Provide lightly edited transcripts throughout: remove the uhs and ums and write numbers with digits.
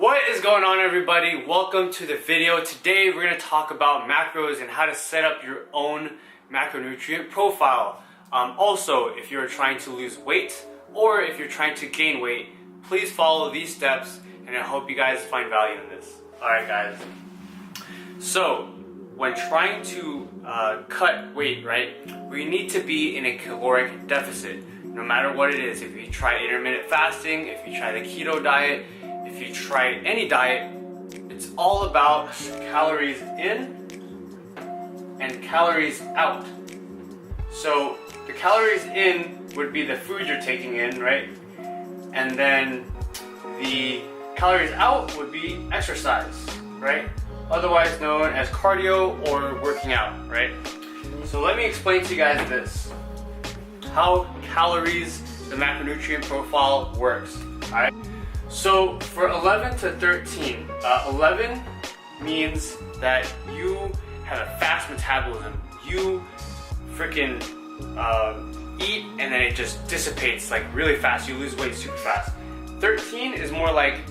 What is going on, everybody? Welcome to the video. Today we're going to talk about macros and how to set up your own macronutrient profile. Also, if you're trying to lose weight or if you're trying to gain weight, please follow these steps and I hope you guys find value in this. Alright guys, so when trying to cut weight, right, we need to be in a caloric deficit. No matter what it is, if you try intermittent fasting, if you try the keto diet, if you try any diet, it's all about calories in and calories out. So the calories in would be the food you're taking in, right? And then the calories out would be exercise, right? Otherwise known as cardio or working out, right? So let me explain to you guys this. How calories, the macronutrient profile works, alright? So for 11 to 13, 11 means that you have a fast metabolism. You freaking eat and then it just dissipates like really fast. You lose weight super fast. 13 is more like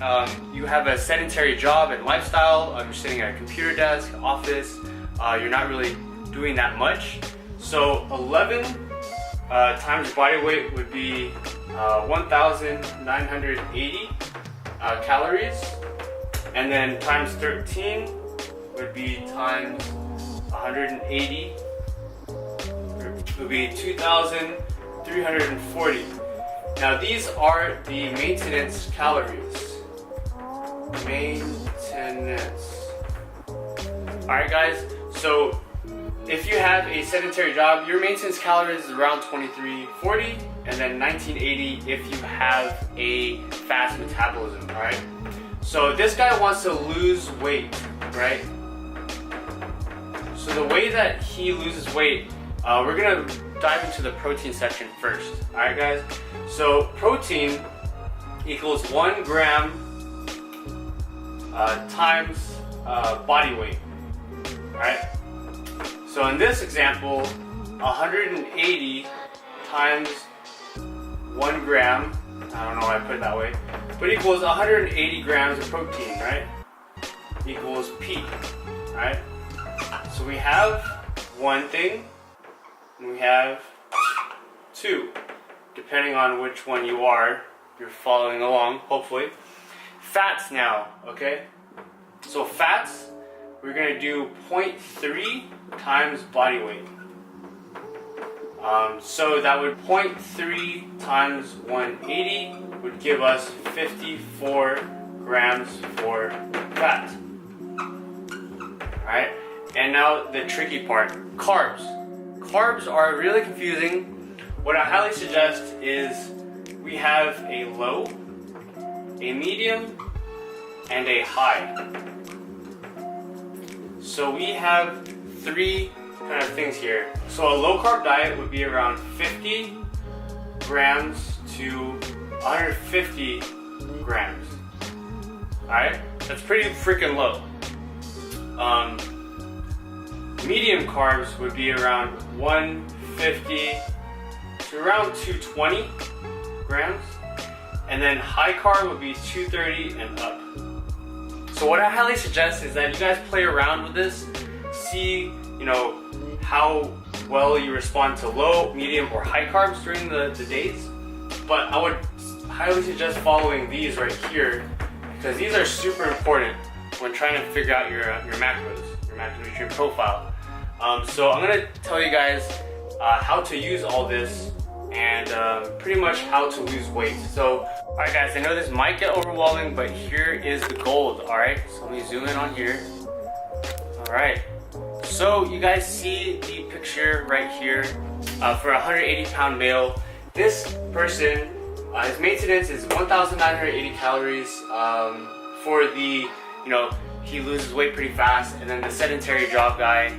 you have a sedentary job and lifestyle. You're sitting at a computer desk, office. You're not really doing that much. So 11 times your body weight would be 1,980 calories, and then times 13 would be times 180 would be 2,340. Now these are the maintenance calories. Maintenance. Alright guys, so if you have a sedentary job, your maintenance calories is around 2340 and then 1980 if you have a fast metabolism, alright? So this guy wants to lose weight, right? So the way that he loses weight, we're gonna dive into the protein section first, alright guys? So protein equals 1 gram times body weight, alright? So in this example, 180 times 1 gram, I don't know why I put it that way, but equals 180 grams of protein, right? Equals P, right? So we have one thing, and we have two, depending on which one you are. You're following along, hopefully. Fats now, okay? So fats, we're gonna do 0.3 times body weight. So that would 0.3 times 180 would give us 54 grams for fat. Alright, and now the tricky part, carbs. Carbs are really confusing. What I highly suggest is we have a low, a medium, and a high. So we have three kind of things here. So a low carb diet would be around 50 grams to 150 grams. Alright? That's pretty freaking low. Medium carbs would be around 150 to around 220 grams. And then high carb would be 230 and up. So what I highly suggest is that you guys play around with this, see, how well you respond to low, medium, or high carbs during the days. But I would highly suggest following these right here because these are super important when trying to figure out your macros, your macronutrient profile. So I'm gonna tell you guys how to use all this and pretty much how to lose weight. So, alright guys, I know this might get overwhelming, but here is the gold, alright? So let me zoom in on here. Alright, so you guys see the picture right here for a 180-pound male. This person, his maintenance is 1,980 calories for the, he loses weight pretty fast, and then the sedentary job guy,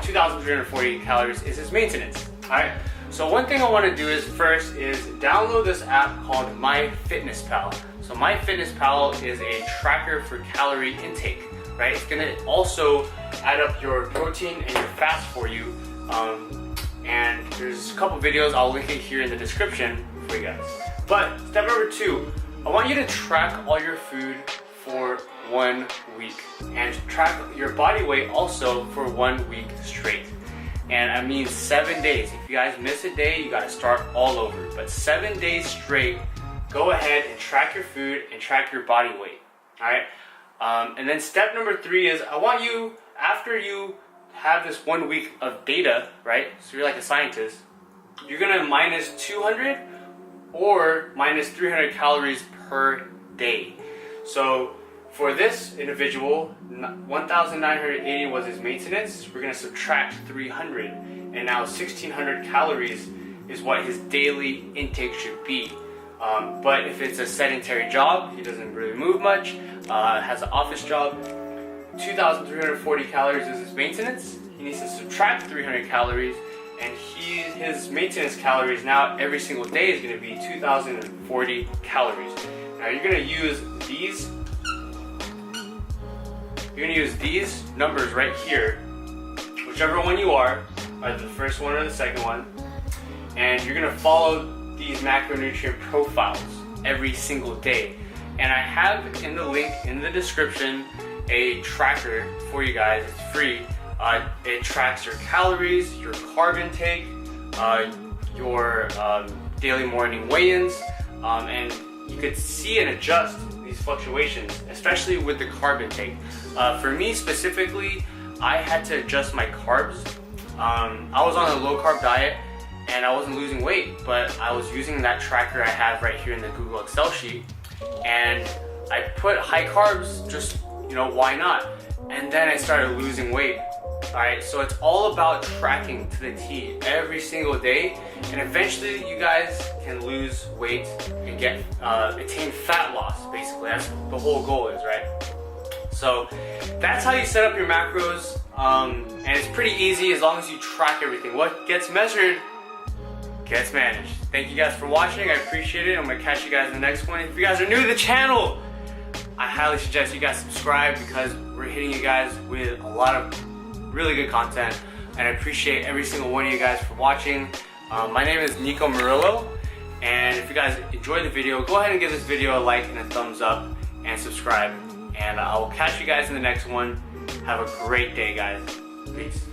2,340 calories is his maintenance, alright? So one thing I want to do is first is download this app called MyFitnessPal. So MyFitnessPal is a tracker for calorie intake, right? It's going to also add up your protein and your fats for you. And there's a couple videos, I'll link it here in the description for you guys. But step number 2, I want you to track all your food for 1 week, and track your body weight also for 1 week straight. And I mean 7 days. If you guys miss a day, you gotta start all over. But 7 days straight, go ahead and track your food and track your body weight. Alright? And then step number 3 is, I want you, after you have this 1 week of data, right? So you're like a scientist, you're gonna minus 200 or minus 300 calories per day. So for this individual, 1,980 was his maintenance. We're gonna subtract 300, and now 1,600 calories is what his daily intake should be. But if it's a sedentary job, he doesn't really move much, has an office job, 2,340 calories is his maintenance. He needs to subtract 300 calories, and his maintenance calories now every single day is going to be 2,040 calories. Now you're going to use these. You're going to use these numbers right here, whichever one you are, either the first one or the second one, and you're going to follow these macronutrient profiles every single day. And I have in the link in the description a tracker for you guys. It's free. It tracks your calories, your carb intake, your daily morning weigh-ins, and you could see and adjust these fluctuations, especially with the carb intake. For me specifically, I had to adjust my carbs. I was on a low carb diet and I wasn't losing weight, but I was using that tracker I have right here in the Google Excel sheet, and I put high carbs, just, you know, why not? And then I started losing weight. Alright, so it's all about tracking to the T every single day, and eventually you guys can lose weight and get attain fat loss. Basically, that's the whole goal is, right? So that's how you set up your macros, and it's pretty easy as long as you track everything. What gets measured gets managed. Thank you guys for watching. I appreciate it. I'm gonna catch you guys in the next one. If you guys are new to the channel, I highly suggest you guys subscribe, because we're hitting you guys with a lot of really good content, and I appreciate every single one of you guys for watching. My name is Nico Murillo, and if you guys enjoyed the video, go ahead and give this video a like and a thumbs up and subscribe, and I will catch you guys in the next one. Have a great day, guys. Peace.